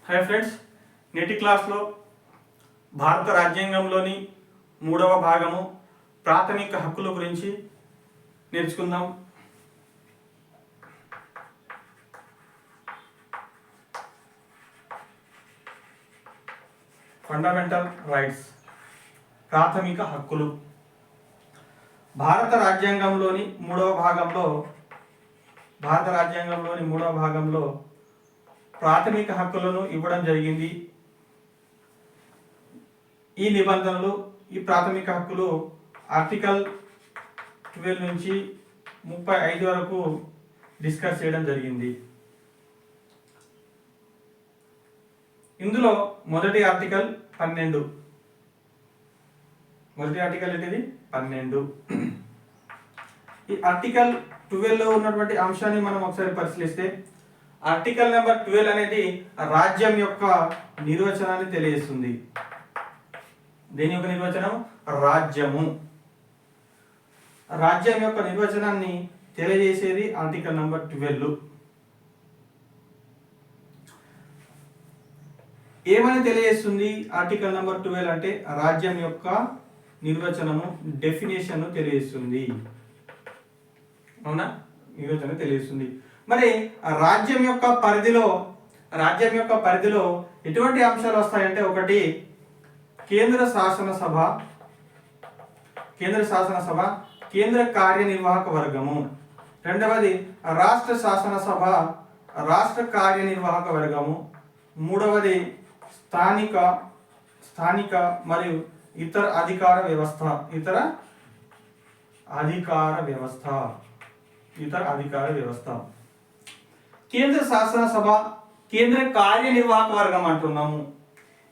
Hi friends, నేటి క్లాస్లో భారత రాజ్యాంగంలోని 3వ భాగము ప్రాథమిక హక్కుల గురించి నేర్చుకుందాం. ఫండమెంటల్ రైట్స్, ప్రాథమిక హక్కులు. భారత రాజ్యాంగంలోని 3వ భాగంలో ప్రాథమిక హక్కులను ఇవ్వడం జరిగింది. ఈ నిబంధనలు, ఈ ప్రాథమిక హక్కులు ఆర్టికల్ 12 నుంచి 35 వరకు డిస్కస్ చేయడం జరిగింది. ఇందులో మొదటి ఆర్టికల్ 12. మొదటి ఆర్టికల్ ఏంటిది? 12. ఈ ఆర్టికల్ 12లో ఉన్నటువంటి అంశాన్ని మనం ఒకసారి పరిశీలిస్తే, ఆర్టికల్ నెంబర్ 12 అనేది రాజ్యం యొక్క నిర్వచనాన్ని తెలియజేస్తుంది. దేని యొక్క నిర్వచనం? రాజ్యము. రాజ్యం యొక్క నిర్వచనాన్ని తెలియజేసేది ఆర్టికల్ నెంబర్ 12. ఏమని తెలియజేస్తుంది ఆర్టికల్ నెంబర్ 12 అంటే? రాజ్యం యొక్క నిర్వచనము, డెఫినేషన్ తెలియజేస్తుంది. అవునా? నిర్వచనం తెలియజేస్తుంది. మరి రాజ్యం యొక్క పరిధిలో ఎటువంటి అంశాలు వస్తాయంటే, ఒకటి కేంద్ర శాసనసభ, కేంద్ర కార్యనిర్వాహక వర్గము. రెండవది రాష్ట్ర శాసనసభ, రాష్ట్ర కార్యనిర్వాహక వర్గము. మూడవది స్థానిక మరియు ఇతర అధికార వ్యవస్థ. కేంద్ర శాసనసభ, కేంద్ర కార్యనిర్వాహక వర్గం అంటున్నాము.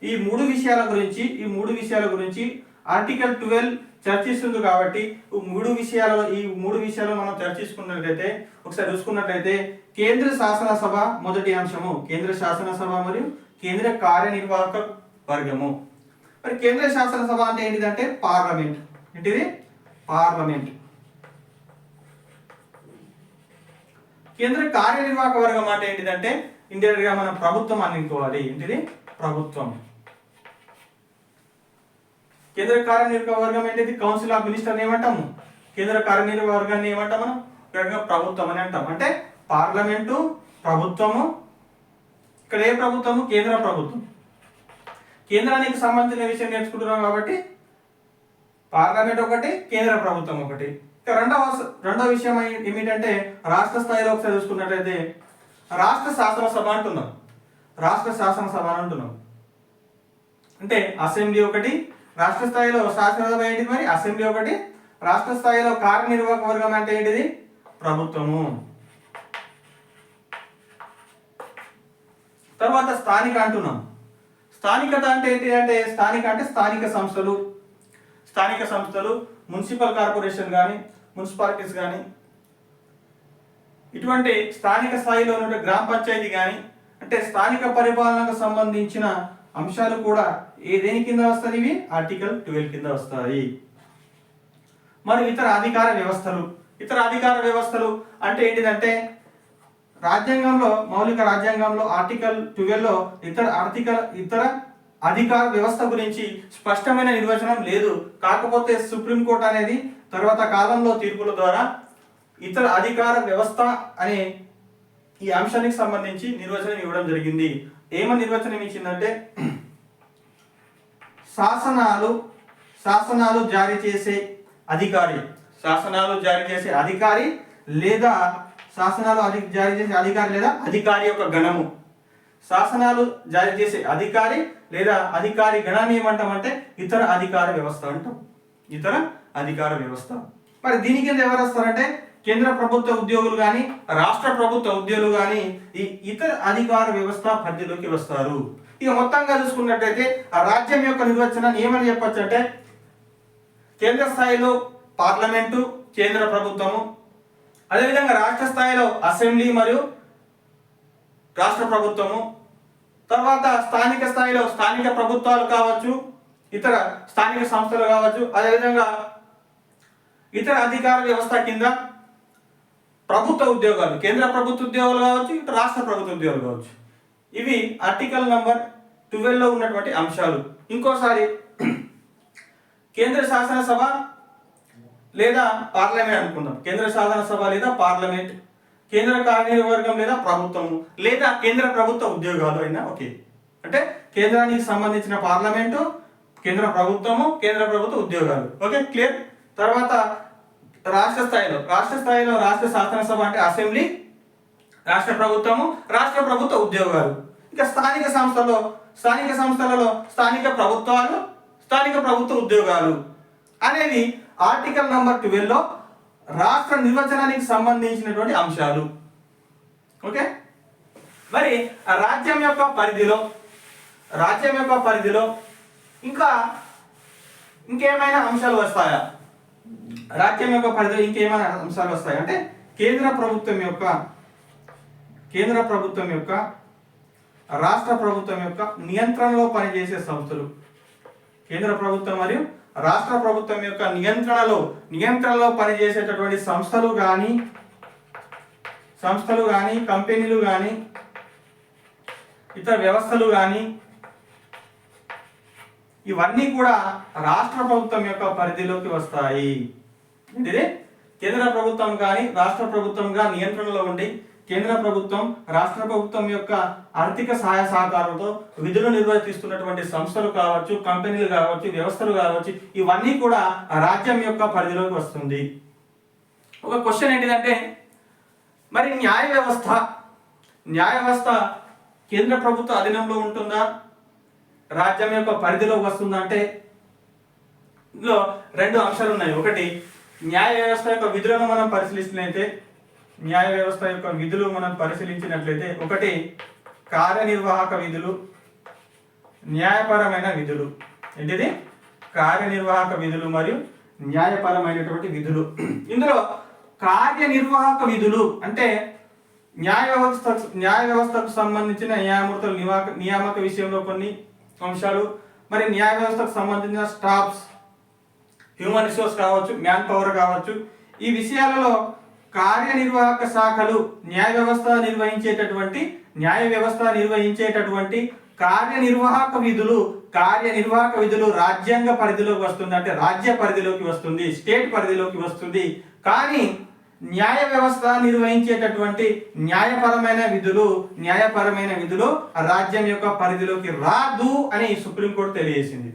ఈ మూడు విషయాల గురించి ఆర్టికల్ 12 చర్చిస్తుంది. కాబట్టి ఈ మూడు విషయాలు మనం చర్చించుకున్నట్లయితే, ఒకసారి చూసుకున్నట్లయితే, కేంద్ర శాసనసభ మొదటి అంశము, కేంద్ర శాసనసభ మరియు కేంద్ర కార్యనిర్వాహక వర్గము. మరి కేంద్ర శాసనసభ అంటే ఏంటిదంటే పార్లమెంట్. ఏంటిది? పార్లమెంట్. కేంద్ర కార్యనిర్వాహక వర్గం అంటే ఏంటిదంటే, ఇండైరెక్ట్ గా మనం ప్రభుత్వం అనుకోవాలి. ఏంటిది? ప్రభుత్వం. కేంద్ర కార్యనిర్వాహక వర్గం ఏంటిది? కౌన్సిల్ ఆఫ్ మినిస్టర్ ఏమంటాము? కేంద్ర కార్యనిర్వాహక వర్గాన్ని ఏమంటాం మనం? ప్రభుత్వం అని అంటాం. అంటే పార్లమెంటు, ప్రభుత్వము. ఇక్కడ ఏ ప్రభుత్వము? కేంద్ర ప్రభుత్వం. కేంద్రానికి సంబంధించిన విషయం నేర్చుకుంటున్నాం కాబట్టి పార్లమెంట్ ఒకటి, కేంద్ర ప్రభుత్వం ఒకటి. రెండవ విషయం ఏమిటంటే, రాష్ట్ర స్థాయిలో ఒకసారి చూసుకున్నట్లయితే రాష్ట్ర శాసనసభ అంటున్నాం. అంటే అసెంబ్లీ ఒకటి. రాష్ట్ర స్థాయిలో శాసనసభ ఏంటిది? మరి అసెంబ్లీ ఒకటి. రాష్ట్ర స్థాయిలో కార్యనిర్వాహక వర్గం అంటే ఏంటిది? ప్రభుత్వము. తర్వాత స్థానిక అంటున్నాం. స్థానికత అంటే ఏంటి అంటే, స్థానిక సంస్థలు, మున్సిపల్ కార్పొరేషన్ కానీ, మున్సిపాలిటీస్ కానీ, ఇటువంటి స్థానిక స్థాయిలో ఉన్న గ్రామ పంచాయతీ కానీ, అంటే స్థానిక పరిపాలనకు సంబంధించిన అంశాలు కూడా దేని కింద వస్తాయి? ఇవి ఆర్టికల్ 12 కింద వస్తాయి. మరి ఇతర అధికార వ్యవస్థలు అంటే ఏంటిదంటే, మౌలిక రాజ్యాంగంలో ఆర్టికల్ 12లో ఇతర అధికార వ్యవస్థ గురించి స్పష్టమైన నిర్వచనం లేదు. కాకపోతే సుప్రీంకోర్టు అనేది తర్వాత కాలంలో తీర్పుల ద్వారా ఇతర అధికార వ్యవస్థ అనే ఈ అంశానికి సంబంధించి నిర్వచనం ఇవ్వడం జరిగింది. ఏమని నిర్వచనం ఇచ్చిందంటే, శాసనాలు జారీ చేసే అధికారి లేదా అధికారి యొక్క గణము. శాసనాలు జారీ చేసే అధికారి లేదా అధికారి గణాన్ని ఏమంటామంటే ఇతర అధికార వ్యవస్థ అంటాం. మరి దీని కింద ఎవరు వస్తారంటే, కేంద్ర ప్రభుత్వ ఉద్యోగులు కానీ, రాష్ట్ర ప్రభుత్వ ఉద్యోగులు కానీ ఈ ఇతర అధికార వ్యవస్థ పరిధిలోకి వస్తారు. ఇక మొత్తంగా చూసుకున్నట్లయితే ఆ రాజ్యం యొక్క నిర్వచనాన్ని ఏమని చెప్పొచ్చు అంటే, కేంద్ర స్థాయిలో పార్లమెంటు, కేంద్ర ప్రభుత్వము. అదేవిధంగా రాష్ట్ర స్థాయిలో అసెంబ్లీ మరియు రాష్ట్ర ప్రభుత్వము. తర్వాత స్థానిక స్థాయిలో స్థానిక ప్రభుత్వాలు కావచ్చు, ఇతర స్థానిక సంస్థలు కావచ్చు. అదేవిధంగా ఇతర అధికార వ్యవస్థ కింద ప్రభుత్వ ఉద్యోగాలు, కేంద్ర ప్రభుత్వ ఉద్యోగాలు కావచ్చు, ఇటు రాష్ట్ర ప్రభుత్వ ఉద్యోగాలు కావచ్చు. ఇవి ఆర్టికల్ నంబర్ 12లో ఉన్నటువంటి అంశాలు. ఇంకోసారి కేంద్ర శాసనసభ లేదా పార్లమెంట్ అనుకుందాం. కేంద్ర శాసనసభ లేదా పార్లమెంట్, కేంద్ర కార్యనిర్వర్గం లేదా ప్రభుత్వము, లేదా కేంద్ర ప్రభుత్వ ఉద్యోగాలు అయినా ఓకే. అంటే కేంద్రానికి సంబంధించిన పార్లమెంటు, కేంద్ర ప్రభుత్వము, కేంద్ర ప్రభుత్వ ఉద్యోగాలు. Okay, clear. తర్వాత రాష్ట్ర స్థాయిలో రాష్ట్ర శాసనసభ అంటే అసెంబ్లీ, రాష్ట్ర ప్రభుత్వము, రాష్ట్ర ప్రభుత్వ ఉద్యోగాలు. ఇంకా స్థానిక సంస్థలలో స్థానిక ప్రభుత్వాలు, స్థానిక ప్రభుత్వ ఉద్యోగాలు అనేవి ఆర్టికల్ నంబర్ 12లో రాష్ట్ర నిర్వచనానికి సంబంధించినటువంటి అంశాలు. ఓకే, మరి రాజ్యం యొక్క పరిధిలో ఇంకేమైనా అంశాలు వస్తాయా? రాజ్యం యొక్క పరిధిలో ఇంకేమైనా అంశాలు వస్తాయి అంటే కేంద్ర ప్రభుత్వం యొక్క రాష్ట్ర ప్రభుత్వం యొక్క నియంత్రణలో పనిచేసే సంస్థలు, కేంద్ర ప్రభుత్వం మరియు రాష్ట్ర ప్రభుత్వం యొక్క నియంత్రణలో పనిచేసేటటువంటి సంస్థలు కానీ కంపెనీలు కానీ ఇతర వ్యవస్థలు కానీ ఇవన్నీ కూడా రాష్ట్ర ప్రభుత్వం యొక్క పరిధిలోకి వస్తాయి. ఇది కేంద్ర ప్రభుత్వం కానీ రాష్ట్ర ప్రభుత్వంగా నియంత్రణలో ఉండి కేంద్ర ప్రభుత్వం రాష్ట్ర ప్రభుత్వం యొక్క ఆర్థిక సహాయ సహకారంతో విధులు నిర్వర్తిస్తున్నటువంటి సంస్థలు కావచ్చు, కంపెనీలు కావచ్చు, వ్యవస్థలు కావచ్చు, ఇవన్నీ కూడా రాజ్యం యొక్క పరిధిలోకి వస్తుంది. ఒక క్వశ్చన్ ఏంటిదంటే మరి న్యాయ వ్యవస్థ కేంద్ర ప్రభుత్వ అధీనంలో ఉంటుందా, రాజ్యం యొక్క పరిధిలోకి వస్తుందా అంటే ఇందులో రెండు అంశాలు ఉన్నాయి. ఒకటి న్యాయ వ్యవస్థ యొక్క విధులను మనం పరిశీలించినట్లయితే ఒకటి కార్యనిర్వాహక విధులు, న్యాయపరమైన విధులు. ఏంటిది? కార్యనిర్వాహక విధులు మరియు న్యాయపరమైనటువంటి విధులు. ఇందులో కార్యనిర్వాహక విధులు అంటే న్యాయ వ్యవస్థకు సంబంధించిన న్యాయమూర్తుల నియామక విషయంలో కొన్ని అంశాలు, మరి న్యాయ వ్యవస్థకు సంబంధించిన స్టాఫ్స్, హ్యూమన్ రిసోర్స్ కావచ్చు, మ్యాన్ పవర్ కావచ్చు, ఈ విషయాలలో కార్యనిర్వాహక శాఖలు న్యాయ వ్యవస్థ నిర్వహించేటటువంటి కార్యనిర్వాహక విధులు రాజ్యాంగ పరిధిలోకి వస్తుంది, అంటే రాజ్య పరిధిలోకి వస్తుంది, స్టేట్ పరిధిలోకి వస్తుంది. కానీ న్యాయ వ్యవస్థ నిర్వహించేటటువంటి న్యాయపరమైన విధులు రాజ్యం యొక్క పరిధిలోకి రాదు అని సుప్రీంకోర్టు తెలియజేసింది.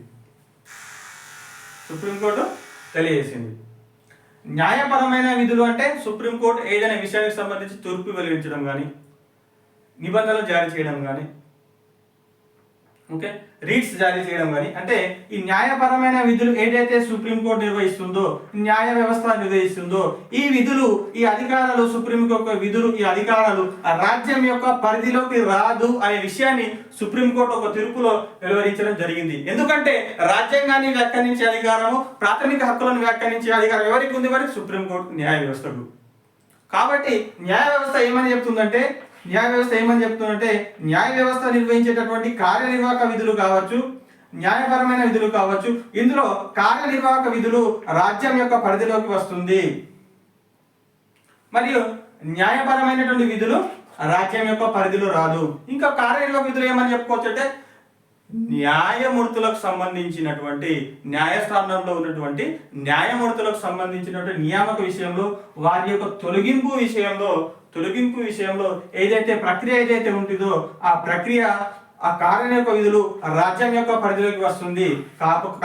న్యాయపరమైన విధులు అంటే సుప్రీంకోర్టు ఏదైనా విషయానికి సంబంధించి తీర్పు వెలువరించడం కానీ, నిబంధనలు జారీ చేయడం కానీ, ఓకే, రీట్స్ జారీ చేయడం కానీ, అంటే ఈ న్యాయపరమైన విధులు ఏదైతే సుప్రీంకోర్టు నిర్వహిస్తుందో, న్యాయ వ్యవస్థ నిర్వహిస్తుందో, ఈ అధికారాలు సుప్రీంకోర్టు విధులు, ఈ అధికారాలు రాజ్యం యొక్క పరిధిలోకి రాదు అనే విషయాన్ని సుప్రీంకోర్టు ఒక తీర్పులో వెలువరించడం జరిగింది. ఎందుకంటే రాజ్యాంగాన్ని వ్యాఖ్యానించే అధికారము, ప్రాథమిక హక్కులను వ్యాఖ్యానించే అధికారం ఎవరికి ఉంది? మరి సుప్రీంకోర్టు న్యాయ వ్యవస్థకు. కాబట్టి న్యాయ వ్యవస్థ ఏమని చెప్తుందంటే న్యాయ వ్యవస్థ నిర్వహించేటటువంటి కార్యనిర్వాహక విధులు కావచ్చు, న్యాయపరమైన విధులు కావచ్చు, ఇందులో కార్యనిర్వాహక విధులు రాజ్యం యొక్క పరిధిలోకి వస్తుంది, మరియు న్యాయపరమైనటువంటి విధులు రాజ్యం యొక్క పరిధిలో రాదు. ఇంకా కార్యనిర్వాహక విధులు ఏమని చెప్పుకోవచ్చు అంటే న్యాయమూర్తులకు సంబంధించినటువంటి న్యాయస్థానంలో ఉన్నటువంటి న్యాయమూర్తులకు సంబంధించినటువంటి నియామక విషయంలో, వారి యొక్క తొలగింపు విషయంలో ఏదైతే ప్రక్రియ ఉంటుందో ఆ ప్రక్రియ, ఆ కార్యనిర్వాహక విధులు రాజ్యం యొక్క పరిధిలోకి వస్తుంది.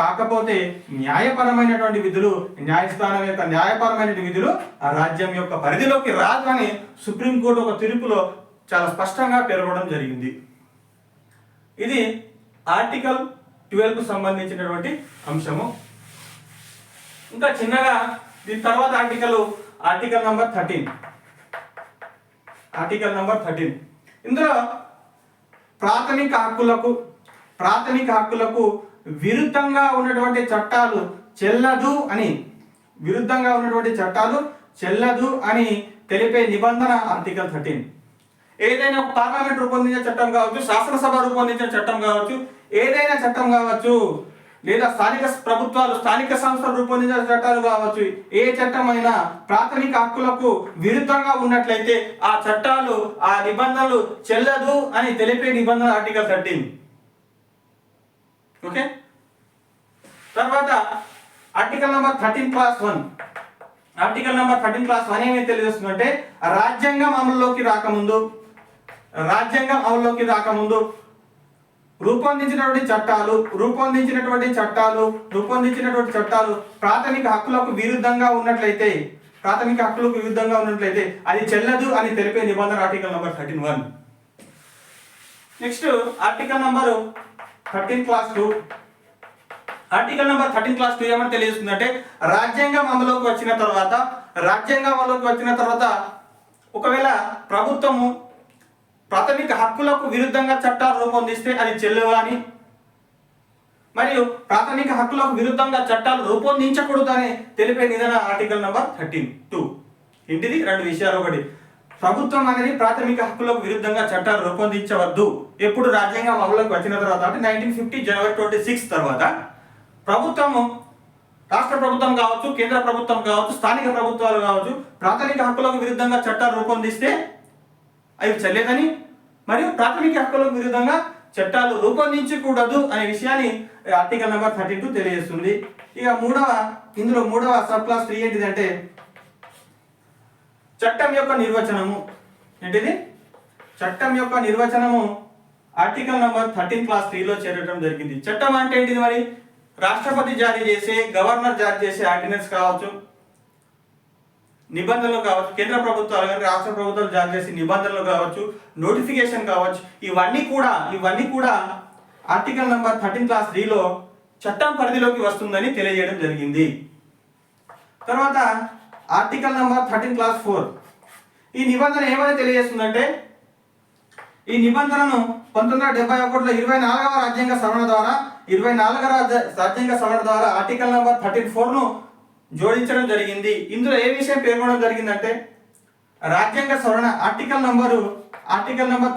కాకపోతే న్యాయపరమైనటువంటి విధులు, న్యాయస్థానం యొక్క న్యాయపరమైన విధులు ఆ రాజ్యం యొక్క పరిధిలోకి రాదు అని సుప్రీంకోర్టు ఒక తీర్పులో చాలా స్పష్టంగా పేర్కొనడం జరిగింది. ఇది ఆర్టికల్ 12కు సంబంధించినటువంటి అంశము. ఇంకా చిన్నగా దీని తర్వాత ఆర్టికల్ నంబర్ 13. ఇందులో ప్రాథమిక హక్కులకు విరుద్ధంగా ఉన్నటువంటి చట్టాలు చెల్లదు అని తెలిపే నిబంధన ఆర్టికల్ 13. ఏదైనా పార్లమెంట్ రూపొందించిన చట్టం కావచ్చు, శాసనసభ రూపొందించిన చట్టం కావచ్చు, ఏదైనా చట్టం కావచ్చు, లేదా స్థానిక ప్రభుత్వాలు స్థానిక సంస్థలు రూపొందించిన చట్టాలు కావచ్చు, ఏ చట్టం అయినా ప్రాథమిక హక్కులకు విరుద్ధంగా ఉన్నట్లయితే ఆ చట్టాలు ఆ నిబంధనలు చెల్లదు అని తెలిపే నిబంధన ఆర్టికల్ 13. ఓకే, తర్వాత article number 13 class 1. Article number 13 class 1 ఏమేమి తెలియజేస్తుందంటే రాజ్యాంగం అమలులోకి రాకముందు రూపొందించినటువంటి చట్టాలు ప్రాథమిక హక్కులకు విరుద్ధంగా ఉన్నట్లయితే అది చెల్లదు అని తెలిపే నిబంధన article number 13(1). Next article number 13 class 2. Article number 13 class 2 ఏమని తెలియజేస్తుందంటే రాజ్యాంగం అమలులోకి వచ్చిన తర్వాత ఒకవేళ ప్రభుత్వము ప్రాథమిక హక్కులకు విరుద్ధంగా చట్టాలు రూపొందిస్తే అది చెల్లదు అని, మరియు ప్రాథమిక హక్కులకు విరుద్ధంగా చట్టాలు రూపొందించకూడదని తెలిపే నిబంధన ఆర్టికల్ నెంబర్ 13(2). ఇంటిది రెండు విషయాలు. ఒకటి, ప్రభుత్వం అనేది ప్రాథమిక హక్కులకు విరుద్ధంగా చట్టాలు రూపొందించవద్దు ఎప్పుడు రాజ్యాంగం అమలులోకి వచ్చిన తర్వాత, అంటే 1950 జనవరి 26 తర్వాత ప్రభుత్వము, రాష్ట్ర ప్రభుత్వం కావచ్చు, కేంద్ర ప్రభుత్వం కావచ్చు, స్థానిక ప్రభుత్వాలు కావచ్చు, ప్రాథమిక హక్కులకు విరుద్ధంగా చట్టాలు రూపొందిస్తే అవి చెల్లేదని, మరియు ప్రాథమిక హక్కులకు విరుద్ధంగా చట్టాలు రూపొందించకూడదు అనే విషయాన్ని ఆర్టికల్ నెంబర్ 32 తెలియజేస్తుంది. ఇక మూడవ సబ్ క్లాస్ 3 ఏంటిదంటే చట్టం యొక్క నిర్వచనము. ఏంటిది? చట్టం యొక్క నిర్వచనము ఆర్టికల్ నెంబర్ 13 క్లాస్ 3లో చేరడం జరిగింది. చట్టం అంటే ఏంటిది? మరి రాష్ట్రపతి జారీ చేసే, గవర్నర్ జారీ చేసే ఆర్డినెన్స్ కావచ్చు, నిబంధనలు కావచ్చు, కేంద్ర ప్రభుత్వాలు కానీ రాష్ట్ర ప్రభుత్వాలు జారీ చేసే నిబంధనలు కావచ్చు, నోటిఫికేషన్ కావచ్చు, ఇవన్నీ కూడా ఆర్టికల్ నెంబర్ 13 క్లాస్ 3లో చట్టం పరిధిలోకి వస్తుందని తెలియజేయడం జరిగింది. తర్వాత ఆర్టికల్ నెంబర్ 13 క్లాస్ 4 ఈ నిబంధన ఏమని తెలియజేస్తుందంటే ఈ నిబంధనను 1971లో 24వ రాజ్యాంగ సవరణ ద్వారా ఆర్టికల్ నెంబర్ 34ను జోడించడం జరిగింది. ఇందులో ఏ విషయం పేర్కొనడం జరిగిందంటే రాజ్యాంగ సవరణ ఆర్టికల్ నెంబర్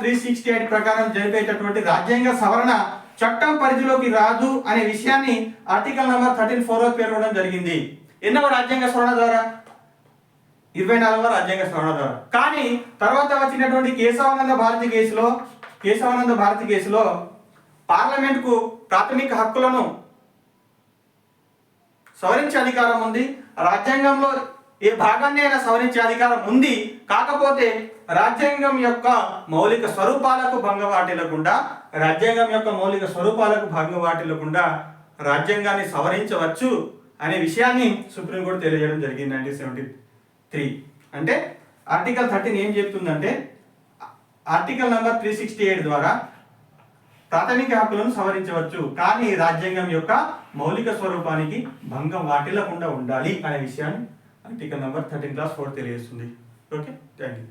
368 ప్రకారం జరిపేటటువంటి రాజ్యాంగ సవరణ చట్టం పరిధిలోకి రాదు అనే విషయాన్ని ఆర్టికల్ నెంబర్ 34లో పేర్కొనడం జరిగింది. ఎన్నవ రాజ్యాంగ సవరణ ద్వారా? 24వ రాజ్యాంగ సవరణ ద్వారా. కానీ తర్వాత వచ్చినటువంటి కేశవానంద భారతి కేసులో పార్లమెంట్కు ప్రాథమిక హక్కులను సవరించే అధికారం ఉంది, రాజ్యాంగంలో ఏ భాగాన్ని అయినా సవరించే అధికారం ఉంది. కాకపోతే రాజ్యాంగం యొక్క మౌలిక స్వరూపాలకు భంగం వాటిల్లకుండా రాజ్యాంగాన్ని సవరించవచ్చు అనే విషయాన్ని సుప్రీంకోర్టు తెలియజేయడం జరిగింది 1973. అంటే ఆర్టికల్ 13 ఏం చెప్తుందంటే ఆర్టికల్ నెంబర్ 368 ద్వారా ప్రాథమిక హక్కులను సవరించవచ్చు, కానీ రాజ్యాంగం యొక్క మౌలిక స్వరూపానికి భంగం వాటిల్లకుండా ఉండాలి అనే విషయాన్ని ఆర్టికల్ నెంబర్ 13 క్లాస్ 4 తెలియజేస్తుంది. Okay, thank you.